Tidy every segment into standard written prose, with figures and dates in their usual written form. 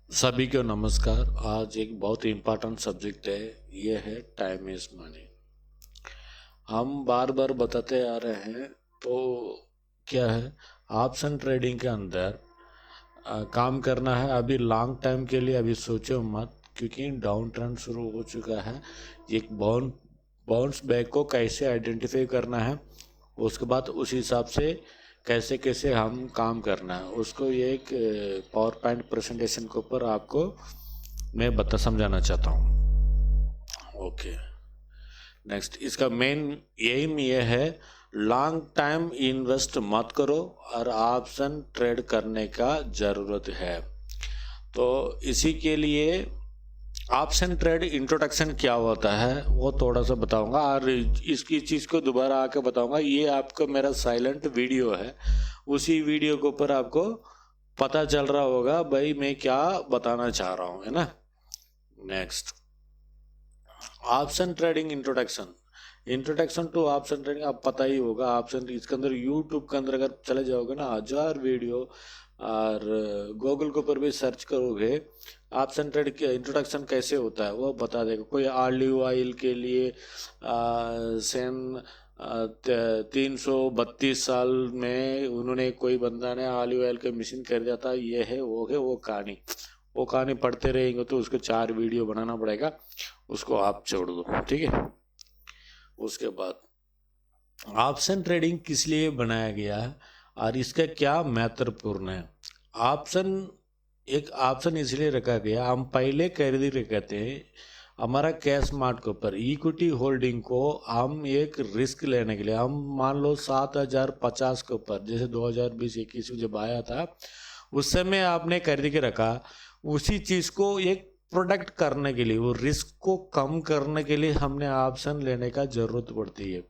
सभी को नमस्कार। आज एक बहुत इम्पोर्टेंट सब्जेक्ट है, ये है टाइम इज मनी। हम बार बार बताते आ रहे हैं। तो क्या है, ऑप्शन ट्रेडिंग के अंदर काम करना है। अभी लॉन्ग टाइम के लिए अभी सोचो मत, क्योंकि डाउन ट्रेंड शुरू हो चुका है। एक बाउंस बैक को कैसे आइडेंटिफाई करना है, उसके बाद उस हिसाब से कैसे कैसे हम काम करना है, उसको ये एक पावर पॉइंट प्रेजेंटेशन के ऊपर आपको मैं समझाना चाहता हूँ। ओके, नेक्स्ट इसका मेन एम ये है, लॉन्ग टाइम इन्वेस्ट मत करो और ऑप्शन ट्रेड करने का ज़रूरत है। तो इसी के लिए ऑप्शन ट्रेड इंट्रोडक्शन क्या होता है वो थोड़ा सा बताऊंगा, और इसकी चीज़ को दोबारा आके बताऊंगा। ये आपका मेरा साइलेंट वीडियो है, उसी वीडियो के ऊपर आपको पता चल रहा होगा भाई मैं क्या बताना चाह रहा हूँ, है ना। Next, option trading introduction. Introduction to option trading आप पता ही होगा। ऑप्शन इसके अंदर यूट्यूब के अंदर अगर चले जाओगे ना, 1000 वीडियो, और गूगल के ऊपर भी सर्च करोगे ऑप्शन ट्रेड के इंट्रोडक्शन कैसे होता है वो बता देगा। कोई ऑलिव ऑयल के लिए सेम 332 साल में उन्होंने, कोई बंदा ने ऑलिव ऑयल का मशीन कर दिया था, ये है वो कहानी। वो कहानी पढ़ते रहेंगे तो उसको 4 वीडियो बनाना पड़ेगा, उसको आप छोड़ दो, ठीक है। उसके बाद ऑप्शन ट्रेडिंग किस लिए बनाया गया है और इसका क्या महत्वपूर्ण है। ऑप्शन, एक ऑप्शन इसलिए रखा गया, हम पहले खरीदी कहते हैं हमारा कैश मार्ट के ऊपर इक्विटी होल्डिंग को हम एक रिस्क लेने के लिए, हम मान लो 7050 के ऊपर, जैसे 2020-21 में जब आया था उस समय आपने खरीद के रखा, उसी चीज़ को एक प्रोटेक्ट करने के लिए, वो रिस्क को कम करने के लिए हमने ऑप्शन लेने का जरूरत पड़ती है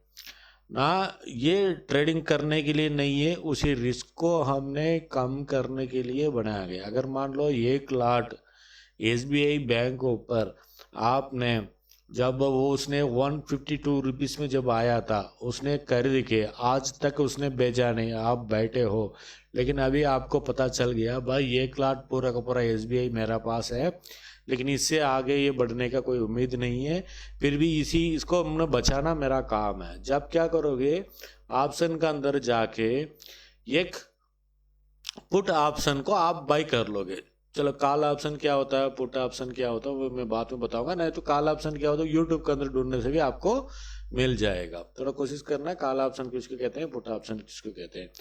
ना। ये ट्रेडिंग करने के लिए नहीं है, उसी रिस्क को हमने कम करने के लिए बनाया गया। अगर मान लो 1 लाख एसबीआई बैंक के ऊपर आपने, जब वो उसने 152 रुपीज़ में जब आया था उसने खरीद के, आज तक उसने बेचा नहीं, आप बैठे हो, लेकिन अभी आपको पता चल गया भाई 1 लाख पूरा का पूरा एसबीआई मेरा पास है, लेकिन इससे आगे ये बढ़ने का कोई उम्मीद नहीं है, फिर भी इसको हमने बचाना मेरा काम है। जब क्या करोगे, ऑप्शन का अंदर जाके एक पुट ऑप्शन को आप बाई कर लोगे। चलो, कॉल ऑप्शन क्या होता है, पुट ऑप्शन क्या होता है वो मैं बाद में बताऊंगा। नहीं तो कॉल ऑप्शन क्या होता है यूट्यूब के अंदर ढूंढने से भी आपको मिल जाएगा। थोड़ा कोशिश करना है, कॉल ऑप्शन किसको कहते हैं, पुट ऑप्शन किसको कहते हैं।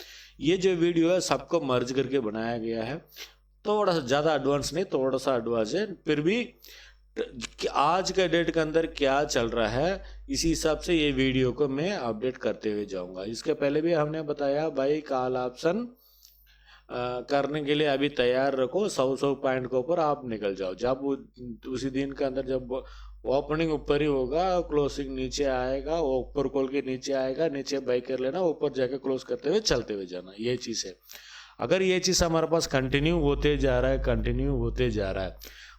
ये जो वीडियो है सबको मर्ज करके बनाया गया है, थोड़ा सा ज़्यादा एडवांस नहीं, थोड़ा सा एडवांस है, फिर भी आज का डेट के अंदर क्या चल रहा है इसी हिसाब से ये वीडियो को मैं अपडेट करते हुए जाऊंगा। इसके पहले भी हमने बताया भाई कॉल ऑप्शन करने के लिए अभी तैयार रखो, 100 पॉइंट के ऊपर आप निकल जाओ। जब उसी दिन के अंदर जब ओपनिंग ऊपर ही होगा, क्लोजिंग नीचे आएगा, वो ऊपर खोल के नीचे आएगा, नीचे बाई कर लेना, ऊपर जाके क्लोज करते हुए चलते हुए जाना, ये चीज़ है। अगर ये चीज़ हमारे पास कंटिन्यू होते जा रहा है, कंटिन्यू होते जा रहा है,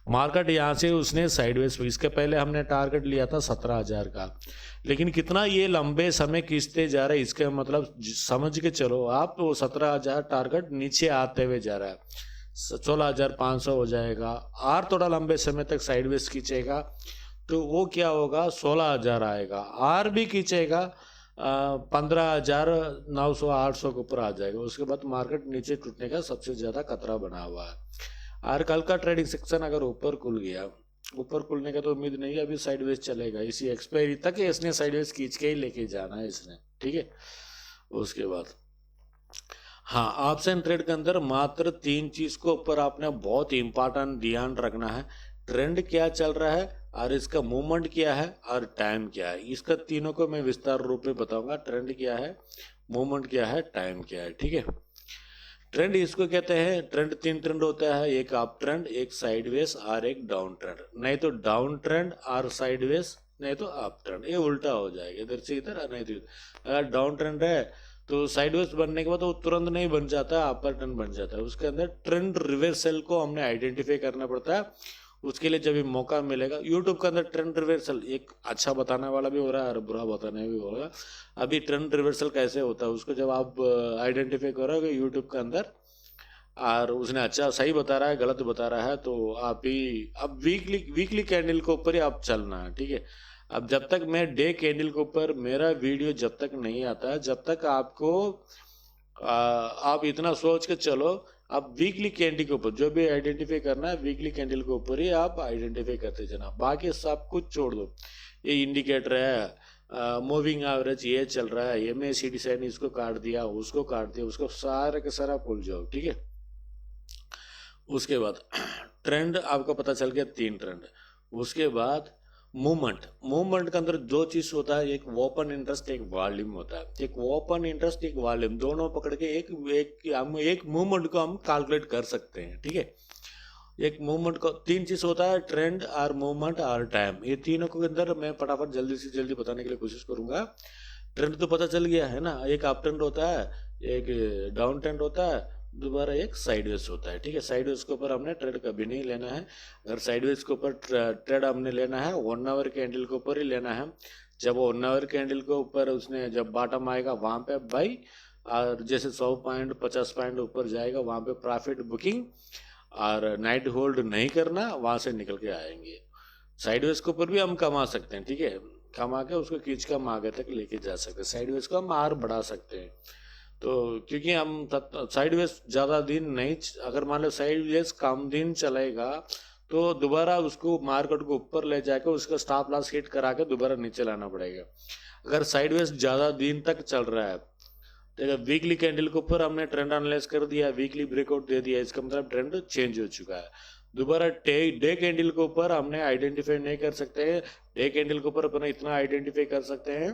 मार्केट यहाँ से उसने साइडवेज, इसके पहले हमने टारगेट लिया था 17,000 का, लेकिन कितना ये लंबे समय खींचते जा रहा है, इसके मतलब समझ के चलो आप, वो 17,000 टारगेट नीचे आते हुए जा रहा है, 16,500 हो जाएगा, और थोड़ा लंबे समय तक साइडवेज खींचेगा तो वो क्या होगा, 16,000 आएगा, और भी खींचेगा 15,900 800 के ऊपर आ जाएगा। उसके बाद मार्केट नीचे टूटने का सबसे ज़्यादा खतरा बना हुआ है। और कल का ट्रेडिंग सेक्शन अगर ऊपर खुल गया, ऊपर खुलने का तो उम्मीद नहीं है, अभी साइडवेज चलेगा, इसी एक्सपायरी तक इसने साइडवेज खींच के ही लेके जाना है इसने, ठीक है। उसके बाद हाँ, ऑप्शन ट्रेड के अंदर मात्र 3 चीज को ऊपर आपने बहुत इंपॉर्टेंट ध्यान रखना है। ट्रेंड क्या चल रहा है, और इसका मूवमेंट क्या है, और टाइम क्या है। इसका तीनों को मैं विस्तार रूप में बताऊंगा, ट्रेंड क्या है, मूवमेंट क्या है, टाइम क्या है, ठीक है। ट्रेंड इसको कहते हैं, ट्रेंड 3 ट्रेंड होता है, एक अप ट्रेंड, एक साइडवेज और एक डाउन ट्रेंड। नहीं तो डाउन ट्रेंड और साइडवेज, नहीं तो अप ट्रेंड, ये उल्टा हो जाएगा, इधर से इधर, नहीं तो इधर। अगर डाउन ट्रेंड है तो साइडवेज बनने के बाद वो तुरंत नहीं बन जाता, अपर ट्रेंड बन जाता है। उसके अंदर ट्रेंड रिवर्सल को हमने आइडेंटिफाई करना पड़ता है। उसके लिए जब भी मौका मिलेगा, यूट्यूब के अंदर ट्रेंड रिवर्सल एक अच्छा बताने वाला भी हो रहा है और बुरा बताने भी होगा। अभी ट्रेंड रिवर्सल कैसे होता है उसको जब आप आइडेंटिफाई करोगे यूट्यूब के अंदर, और उसने अच्छा सही बता रहा है गलत बता रहा है, तो आप ही अब वीकली कैंडल के ऊपर ही आप चलना है, ठीक है। अब जब तक मैं डे कैंडल के ऊपर मेरा वीडियो जब तक नहीं आता है, जब तक आपको आप इतना सोच के चलो, आप वीकली कैंडल के ऊपर जो भी आइडेंटिफाई करना है वीकली कैंडल के ऊपर ही आप आइडेंटिफाई करते जाना, बाकी सब कुछ छोड़ दो। ये इंडिकेटर है, मूविंग एवरेज ये चल रहा है, MACD साइन इसको काट दिया उसको काट दिया, उसको सारा का सारा भूल जाओ, ठीक है। उसके बाद ट्रेंड आपको पता चल गया, 3 ट्रेंड। उसके बाद मूवमेंट के अंदर 2 चीज होता है, एक ओपन इंटरेस्ट एक वॉल्यूम होता है। एक ओपन इंटरेस्ट एक वॉल्यूम दोनों पकड़ के एक मूवमेंट को हम कैलकुलेट कर सकते हैं, ठीक है। एक मूवमेंट को 3 चीज होता है, ट्रेंड और मूवमेंट और टाइम, ये तीनों के अंदर मैं फटाफट जल्दी से जल्दी बताने के लिए कोशिश करूंगा। ट्रेंड तो पता चल गया है ना, एक अप ट्रेंड होता है, एक डाउन ट्रेंड होता है, दोबारा एक साइडवेज होता है, ठीक है। साइडवेज के ऊपर हमने ट्रेड कभी नहीं लेना है। अगर साइडवेज के ऊपर ट्रेड हमने लेना है 1 आवर कैंडल के ऊपर ही लेना है। जब 1 आवर कैंडल के ऊपर उसने जब बॉटम आएगा वहां पे बाई, और जैसे 100 पॉइंट 50 पॉइंट ऊपर जाएगा वहां पे प्रॉफिट बुकिंग, और नाइट होल्ड नहीं करना, वहां से निकल के आएंगे। साइडवेज के ऊपर भी हम कमा सकते हैं, ठीक है, कमा के उसको खींच के हम आगे तक लेके जा सकते हैं। साइडवेज को हम और बढ़ा सकते हैं, तो क्योंकि हम साइडवेज ज्यादा दिन नहीं, अगर मान लो साइडवेज कम दिन चलेगा तो दोबारा उसको मार्केट को ऊपर ले जाकर उसका स्टॉप लॉस हिट करा के दोबारा नीचे लाना पड़ेगा। अगर साइडवेज ज्यादा दिन तक चल रहा है, तो वीकली कैंडल के ऊपर हमने ट्रेंड एनालाइज कर दिया, वीकली ब्रेकआउट दे दिया, इसका मतलब ट्रेंड चेंज हो चुका है। दोबारा डे कैंडल के ऊपर हमने आइडेंटिफाई नहीं कर सकते हैं। डे कैंडल के ऊपर अपना इतना आइडेंटिफाई कर सकते हैं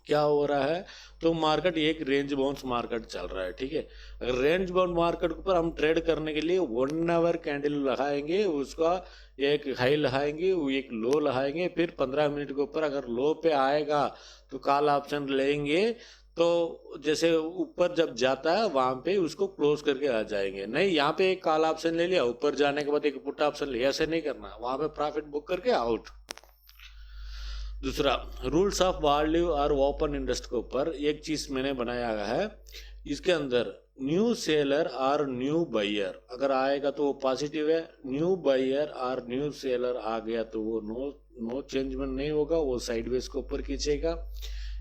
क्या हो रहा है, तो मार्केट एक रेंज बाउंस मार्केट चल रहा है, ठीक है। अगर रेंज बाउंड मार्केट के ऊपर हम ट्रेड करने के लिए 1 आवर कैंडल लगाएंगे, उसका एक हाई लगाएंगे, एक लो लगाएंगे, फिर 15 मिनट के ऊपर अगर लो पे आएगा तो कॉल ऑप्शन लेंगे, तो जैसे ऊपर जब जाता है वहां पे उसको क्लोज करके आ जाएंगे। नहीं, यहाँ पे एक कॉल ऑप्शन ले लिया, ऊपर जाने के बाद एक पुट ऑप्शन लिया, ऐसे नहीं करना, वहां पे प्रॉफिट बुक करके आउट। दूसरा, रूल्स ऑफ वैल्यू और ओपन इंटरेस्ट के ऊपर एक चीज मैंने बनाया है, इसके अंदर न्यू सेलर और न्यू बायर अगर आएगा तो वो पॉजिटिव है, न्यू बायर और न्यू सेलर आ गया तो वो नो चेंजमेंट नहीं होगा, वो साइडवेज के ऊपर खींचेगा।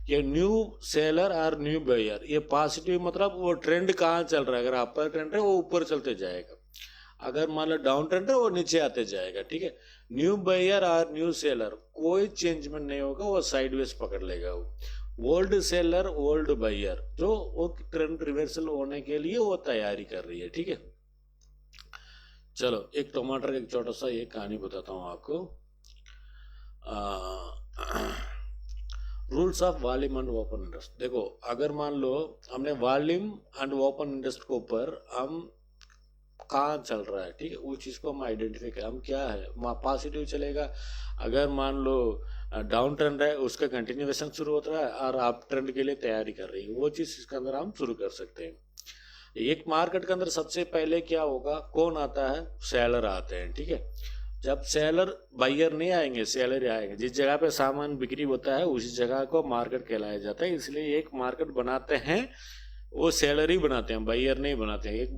ये न्यू सेलर और न्यू बायर ये पॉजिटिव, मतलब वो ट्रेंड कहाँ चल रहा है, अगर अपर ट्रेंड है वो ऊपर चलते जाएगा, अगर मान लो डाउन ट्रेंड है वो नीचे आते जाएगा, ठीक है। न्यू बायर और न्यू सेलर कोई चेंजमेंट नहीं होगा, वो साइडवेज पकड़ लेगा। वो ओल्ड सेलर ओल्ड बायर जो वो ट्रेंड रिवर्सल होने के लिए वो तैयारी कर रही है, ठीक है। चलो एक टमाटर का एक छोटा सा ये कहानी बताता हूँ आपको। Rules of volume and open interest. देखो, अगर मान लो हमने वॉल्यूम एंड ओपन इंटरेस्ट के ऊपर हम कहाँ चल रहा है, ठीक है, उस चीज को हम आइडेंटिफाई करें, हम क्या है पॉजिटिव चलेगा। अगर मान लो डाउन ट्रेंड है उसका कंटिन्यूएशन शुरू होता है और अप ट्रेंड के लिए तैयारी कर रही है, वो चीज इसके अंदर हम शुरू कर सकते हैं। एक मार्केट के अंदर सबसे पहले क्या होगा, कौन आता है, सेलर आते हैं, ठीक है। जब सेलर बायर नहीं आएंगे, सेलर ही आएंगे। जिस जगह पे सामान बिक्री होता है उसी जगह को मार्केट कहलाया जाता है। इसलिए एक मार्केट बनाते हैं वो सेलर ही बनाते हैं, बायर नहीं बनाते हैं। एक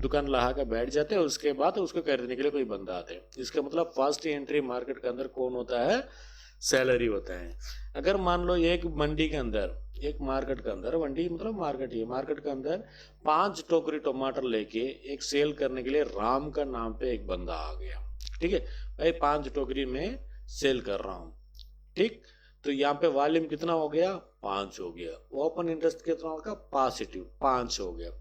दुकान लगा कर बैठ जाते हैं, उसके बाद उसको खरीदने के लिए कोई बंदा आते हैं। इसका मतलब फर्स्ट एंट्री मार्केट के अंदर कौन होता है, सेलर ही होता है। अगर मान लो एक मंडी के अंदर, एक मार्केट के अंदर, मंडी मतलब मार्केट ही, मार्केट के अंदर 5 टोकरी टमाटर लेके एक सेल करने के लिए राम का नाम पे एक बंदा आ गया, ठीक है भाई, 5 टोकरी में सेल कर रहा हूं, ठीक। तो यहाँ पे वॉल्यूम कितना हो गया, 5 हो गया। ओपन इंटरेस्ट कितना होगा, पॉजिटिव 5 हो गया।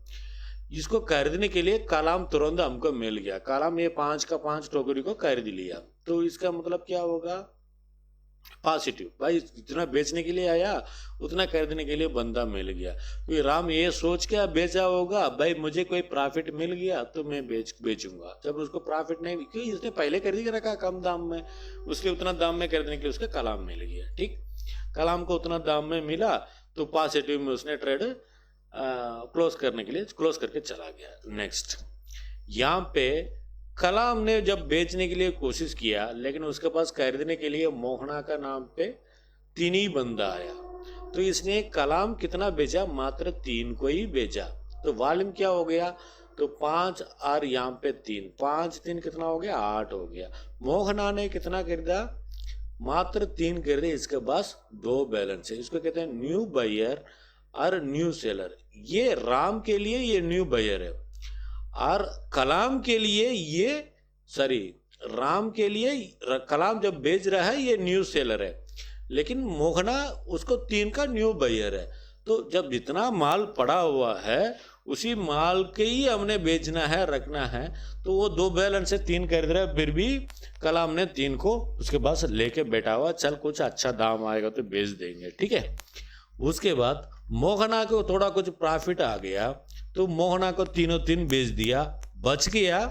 इसको खरीदने के लिए कलाम तुरंत हमको मिल गया, कलाम ये 5 का 5 टोकरी को खरीद लिया, तो इसका मतलब क्या होगा, पॉजिटिव। भाई जितना बेचने के लिए आया उतना खरीदने के लिए बंदा मिल गया। तो राम ये सोच के बेचा होगा, भाई मुझे कोई प्रॉफिट मिल गया तो मैं बेचूंगा। जब उसको प्रॉफिट नहीं, क्योंकि इसने पहले खरीद के रखा कम दाम में, उसके उतना दाम में खरीदने के लिए उसका कलाम मिल गया, ठीक। कलाम को उतना दाम में मिला तो पॉजिटिव में उसने ट्रेड क्लोज करने के लिए क्लोज करके चला गया। नेक्स्ट, यहाँ पे कलाम ने जब बेचने के लिए कोशिश किया, लेकिन उसके पास खरीदने के लिए मोहना का नाम पे 3 ही बंदा आया, तो इसने कलाम कितना बेचा, मात्र 3 को ही बेचा। तो वॉल्यूम क्या हो गया, तो 5 और यहाँ पे 3, 5 3 कितना हो गया, 8 हो गया। मोहना ने कितना खरीदा, मात्र 3 खरीदे, इसके पास 2 बैलेंस है। इसको कहते हैं न्यू बायर और न्यू सेलर। ये राम के लिए ये न्यू बायर है, और कलाम के लिए ये, सॉरी, राम के लिए कलाम जब बेच रहा है ये न्यू सेलर है, लेकिन मोहना उसको 3 का न्यू बायर है। तो जब जितना माल पड़ा हुआ है उसी माल के ही हमने बेचना है, रखना है, तो वो 2 बैलेंस से 3 खरीद रहा है, फिर भी कल हमने 3 को उसके पास लेके बैठा हुआ, चल कुछ अच्छा दाम आएगा तो बेच देंगे, ठीक है। उसके बाद मोहना को थोड़ा कुछ प्रॉफिट आ गया, तो मोहना को 3 बेच दिया, बच गया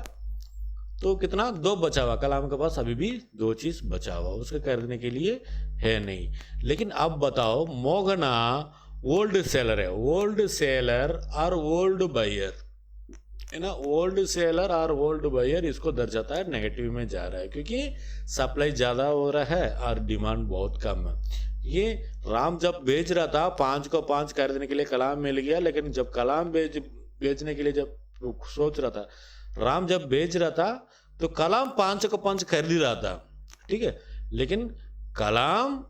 तो कितना, 2 बचा हुआ। कलाम के पास अभी भी 2 चीज बचा हुआ, उसके खरीदने के लिए है नहीं। लेकिन अब बताओ, मोहना ओल्ड सेलर है, ओल्ड सेलर और ओल्ड बायर है ना, ओल्ड सेलर और ओल्ड बायर इसको दर्शाता है नेगेटिव में जा रहा है, क्योंकि सप्लाई ज्यादा हो रहा है और डिमांड बहुत कम है। ये राम जब बेच रहा था 5 को 5 खरीदने के लिए कलाम मिल गया, लेकिन जब कलाम बेचने के लिए जब सोच रहा था, राम जब बेच रहा था तो कलाम 5 को 5 खरीद रहा था, ठीक है। लेकिन कलाम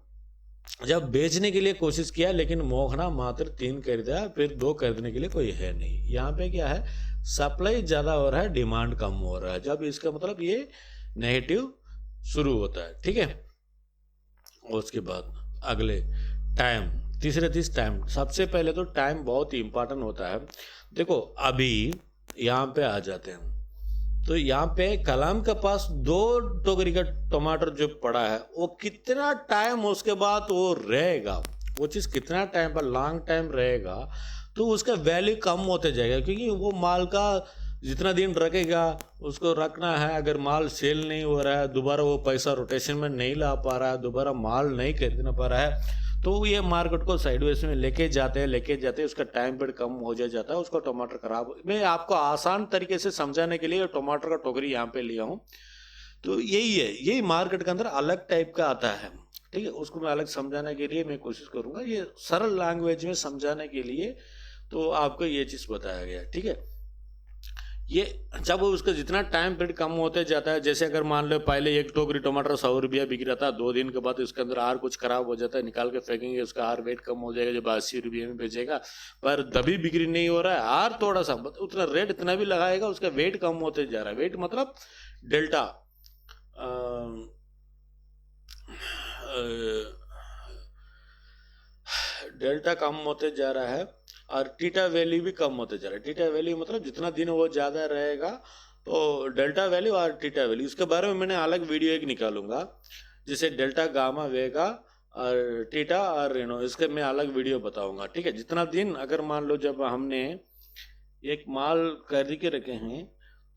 जब बेचने के लिए कोशिश किया, लेकिन मोहना मात्र 3 खरीदा, फिर 2 खरीदने के लिए कोई है नहीं। यहाँ पे क्या है, सप्लाई ज्यादा हो रहा है, डिमांड कम हो रहा है, जब इसका मतलब ये नेगेटिव शुरू होता है, ठीक है। उसके बाद अगले टाइम, तीसरे टाइम। सबसे पहले तो टाइम बहुत ही इंपॉर्टेंट होता है। देखो अभी यहाँ पे आ जाते हैं, तो यहाँ पे कलाम के पास 2 टोकरी का टमाटर जो पड़ा है, वो कितना टाइम उसके बाद वो रहेगा, वो चीज कितना टाइम पर लॉन्ग टाइम रहेगा, तो उसका वैल्यू कम होते जाएगा, क्योंकि वो माल का जितना दिन रखेगा उसको रखना है। अगर माल सेल नहीं हो रहा है, दोबारा वो पैसा रोटेशन में नहीं ला पा रहा है, दोबारा माल नहीं खरीदना पा रहा है, तो ये मार्केट को साइडवेज में लेके जाते हैं, उसका टाइम पीरियड कम हो जाता है, उसको टमाटर खराब। मैं आपको आसान तरीके से समझाने के लिए टमाटर का टोकरी यहाँ पे लिया हूँ। तो यही है, यही मार्केट के अंदर अलग टाइप का आता है, ठीक है। उसको मैं अलग समझाने के लिए मैं कोशिश करूंगा, ये सरल लैंग्वेज में समझाने के लिए, तो आपको ये चीज बताया गया, ठीक है। ये जब उसका जितना टाइम पीरियड कम होते जाता है, जैसे अगर मान लो पहले 1 टोकरी टमाटर 100 रुपया बिक रहा था, 2 दिन के बाद उसके अंदर आर कुछ खराब हो जाता है, निकाल के फेंकेंगे, उसका आर वेट कम हो जाएगा, जब 80 रुपये में बेचेगा, पर तभी बिक्री नहीं हो रहा है, आर थोड़ा सा उतना रेट इतना भी लगाएगा, उसका वेट कम होते जा रहा है। वेट मतलब डेल्टा, डेल्टा कम होते जा रहा है, और टीटा वैल्यू भी कम होते जा रहा है। टीटा वैल्यू मतलब जितना दिन वो ज्यादा रहेगा, तो डेल्टा वैल्यू और टीटा वैल्यू, इसके बारे में मैंने अलग वीडियो एक निकालूंगा, जैसे डेल्टा, गामा, वेगा और टीटा और रेनो, इसके मैं अलग वीडियो बताऊंगा, ठीक है। जितना दिन, अगर मान लो जब हमने एक माल खरीद के रखे हैं,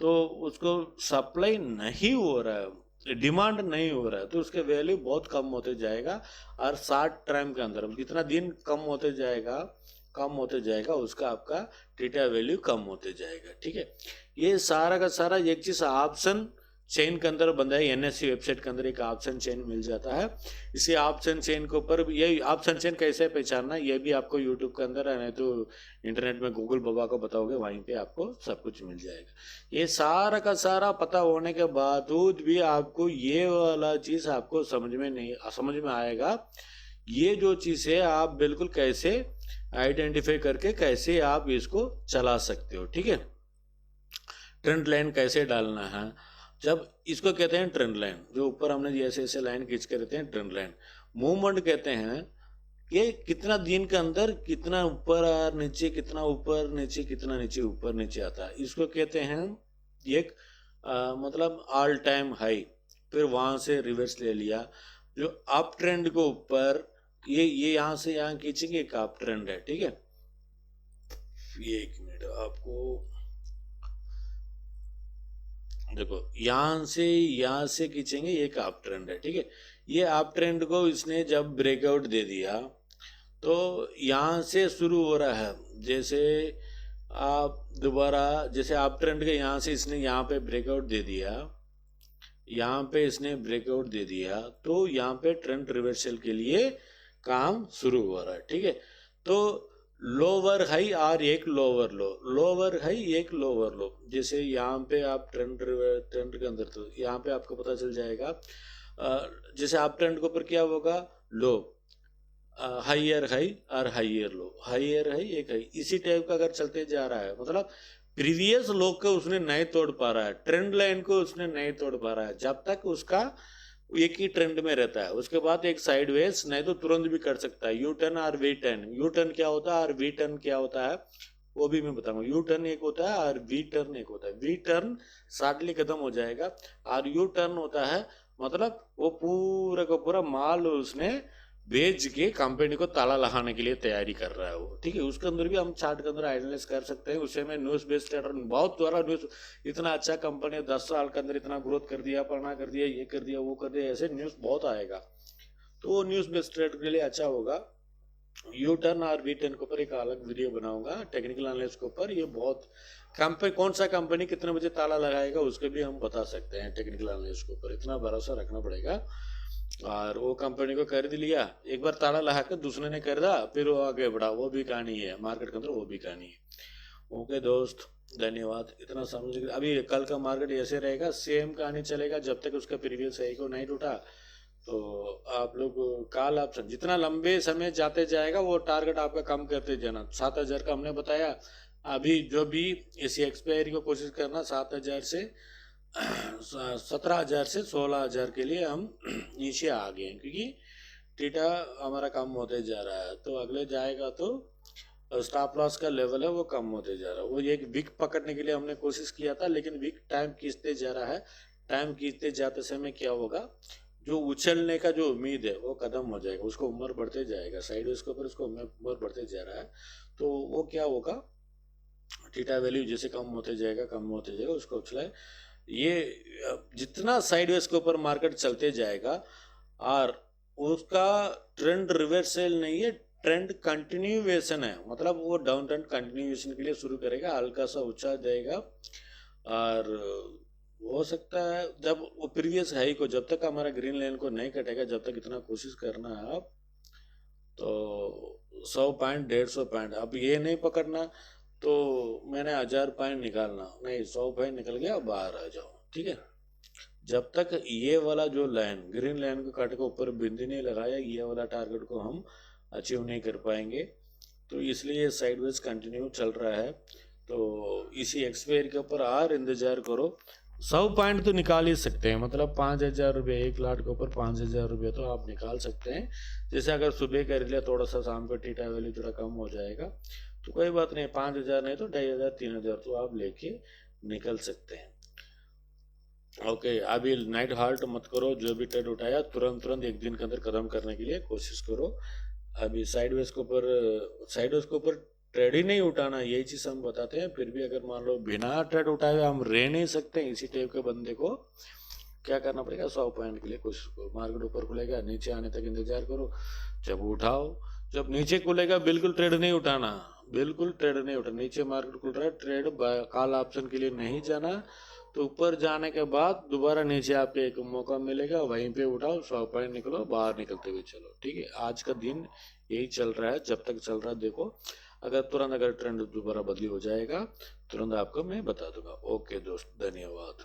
तो उसको सप्लाई नहीं हो रहा है, डिमांड नहीं हो रहा है, तो उसके वैल्यू बहुत कम होते जाएगा, और शॉर्ट टाइम के अंदर जितना दिन कम होते जाएगा उसका आपका टीटा वैल्यू कम होते जाएगा, ठीक है। ये सारा का सारा एक चीज ऑप्शन चेन के अंदर बंदा है, एनएससी वेबसाइट के अंदर एक ऑप्शन चेन मिल जाता है। इसी ऑप्शन चेन के ऊपर, ये ऑप्शन चेन कैसे पहचानना, ये भी आपको यूट्यूब के अंदर है, नहीं तो इंटरनेट में गूगल बाबा को बताओगे, वहीं पे आपको सब कुछ मिल जाएगा। ये सारा का सारा पता होने के बावजूद भी आपको ये वाला चीज आपको समझ में आएगा, ये जो चीज है आप बिल्कुल कैसे आइडेंटिफाई करके कैसे आप इसको चला सकते हो, ठीक है। ट्रेंड लाइन कैसे डालना है, जब इसको कहते हैं ट्रेंड लाइन, जो ऊपर हमने ऐसे लाइन खींच के रहते हैं, ट्रेंड लाइन। मूवमेंट कहते हैं ये कितना दिन के अंदर कितना ऊपर और नीचे, कितना ऊपर नीचे, कितना नीचे ऊपर नीचे आता है, इसको कहते हैं एक मतलब ऑल टाइम हाई, फिर वहां से रिवर्स ले लिया, जो अप ट्रेंड को ऊपर, ये यहां से यहां खींचेंगे, एक अप ट्रेंड है, ठीक है। ये 1 मिनट आपको देखो, यहां से खींचेंगे, एक अप ट्रेंड है, ठीक है। ये अप ट्रेंड को इसने जब ब्रेकआउट दे दिया, तो यहां से शुरू हो रहा है, जैसे आप दोबारा, जैसे अप ट्रेंड के यहां से इसने यहाँ पे ब्रेकआउट दे दिया, यहाँ पे इसने ब्रेकआउट दे दिया, तो यहाँ पे ट्रेंड रिवर्सल के लिए काम शुरू हो रहा है, ठीक है। तो लोअर हाई और एक लोअर लो, लोअर हाई एक लोअर लो। जैसे यहाँ पे आप ट्रेंड के अंदर, तो यहाँ पे आपको पता चल जाएगा जैसे आप ट्रेंड के ऊपर क्या होगा, लो, हाइयर हाई और हाइयर लो, हाइयर हाई एक हाई, इसी टाइप का अगर चलते जा रहा है, मतलब प्रीवियस लो को उसने नहीं तोड़ पा रहा है, ट्रेंड लाइन को उसने नहीं तोड़ पा रहा है, जब तक उसका एक ही ट्रेंड में रहता है, उसके बाद एक साइडवेज नहीं तो तुरंत भी कर सकता है, यू टर्न और वी टर्न। यू टर्न क्या होता है और वी टर्न क्या होता है वो भी मैं बताऊंगा। यू टर्न एक होता है और वी टर्न एक होता है। वी टर्न साडली खत्म हो जाएगा, और यू टर्न होता है मतलब वो पूरा का पूरा माल उसने बेच के कंपनी को ताला लगाने के लिए तैयारी कर रहा है वो, ठीक है। उसके अंदर भी हम चार्ट के अंदर एनालाइज कर सकते हैं। उसे में न्यूज बेस्ड ट्रेडर बहुत द्वारा न्यूज, इतना अच्छा कंपनी 10 साल के अंदर इतना ग्रोथ कर दिया, पढ़ना कर दिया, ये कर दिया, वो कर दिया, ऐसे न्यूज बहुत आएगा, तो वो न्यूज बेस्ड ट्रेडर के लिए अच्छा होगा। यू टर्न और वी टर्न के ऊपर एक अलग वीडियो बनाऊंगा, टेक्निकल एनालिसिस के ऊपर। ये बहुत कंपनी, कौन सा कंपनी कितने बजे ताला लगाएगा उसके भी हम बता सकते हैं टेक्निकल एनालिसिस के ऊपर, इतना भरोसा रखना पड़ेगा। और वो कंपनी को खरीद लिया, एक बार ताला लगा कर दूसरे ने खरीदा, फिर वो आगे बढ़ा, वो भी कहानी है मार्केट के अंदर, वो भी कहानी है। ओके दोस्त, धन्यवाद, इतना समझ गए। अभी कल का मार्केट ऐसे रहेगा, सेम कहानी चलेगा जब तक उसका प्रीवियस हाई को नहीं टूटा। तो आप लोग कॉल ऑप्शन जितना लंबे समय जाते जाएगा वो टारगेट आपका कम करते जाना। 7,000 का हमने बताया, अभी जो भी इसी एक्सपायरी को कोशिश करना 7,000 से 17,000 से 16,000 के लिए हम नीचे आ गए हैं, क्योंकि टीटा हमारा कम होते जा रहा है। तो अगले जाएगा तो स्टॉप लॉस का लेवल है वो कम होते जा रहा है। वो एक विक पकड़ने के लिए हमने कोशिश किया था, लेकिन विक टाइम खींचते जा रहा है। टाइम खींचते जाते समय क्या होगा, जो उछलने का जो उम्मीद है वो खत्म हो जाएगा, उसको उम्र बढ़ते जाएगा, साइडवेज के ऊपर उसको उम्र बढ़ते जा रहा है। तो वो क्या होगा, थीटा वैल्यू जैसे कम होते जाएगा कम होते जाएगा उसको उछलाए। ये जितना साइडवेज के ऊपर मार्केट चलते जाएगा, और उसका ट्रेंड रिवर्सल नहीं है, ट्रेंड कंटिन्यूएशन है, मतलब वो डाउन ट्रेंड कंटिन्यूएशन के लिए शुरू करेगा, हल्का सा ऊंचा जाएगा। और हो सकता है जब वो प्रीवियस हाई को, जब तक हमारा ग्रीन लाइन को नहीं कटेगा, जब तक इतना कोशिश करना है आप, तो 100 पॉइंट 150 पॉइंट, अब ये नहीं पकड़ना तो मैंने 1000 पॉइंट निकालना नहीं, 100 पॉइंट निकल गया, बाहर आ जाओ, ठीक है। जब तक ये वाला जो लाइन ग्रीन लाइन को काट के ऊपर बिंदी नहीं लगाया, ये वाला टारगेट को हम अचीव नहीं कर पाएंगे। तो इसलिए साइडवेज कंटिन्यू चल रहा है। तो इसी एक्सपायर के ऊपर और इंतजार करो। 100 पॉइंट तो निकाल ही सकते हैं, मतलब 5,000 रुपये, 1 लाख के ऊपर 5,000 रुपये तो आप निकाल सकते हैं। जैसे अगर सुबह कर लिया, थोड़ा सा शाम को टीटा वैल्यू थोड़ा कम हो जाएगा तो कोई बात नहीं, 5,000 नहीं तो 2,500 3,000 तो आप लेके निकल सकते हैं। ओके, अभी नाइट हाल्ट मत करो, जो भी ट्रेड उठाया तुरंत एक दिन के अंदर खत्म करने के लिए कोशिश करो। अभी साइडवेज के ऊपर ट्रेड ही नहीं उठाना, यही चीज हम बताते हैं। फिर भी अगर मान लो बिना ट्रेड उठाए हम रह नहीं सकते, इसी टाइप के बंदे को क्या करना पड़ेगा, 100 पॉइंट के लिए कोशिश करो। मार्केट ऊपर खुलेगा, नीचे आने तक इंतजार करो, जब उठाओ, जब नीचे खुलेगा बिल्कुल ट्रेड नहीं उठाना, बिल्कुल ट्रेड नहीं उठाना। नीचे मार्केट खुल रहा है, ट्रेड कॉल ऑप्शन के लिए नहीं जाना। तो ऊपर जाने के बाद दोबारा नीचे आपको एक मौका मिलेगा, वहीं पे उठाओ, 100 पॉइंट निकलो, बाहर निकलते हुए चलो, ठीक है। आज का दिन यही चल रहा है, जब तक चल रहा है देखो। अगर ट्रेंड दोबारा बदली हो जाएगा तुरंत आपको मैं बता दूंगा। ओके दोस्त, धन्यवाद।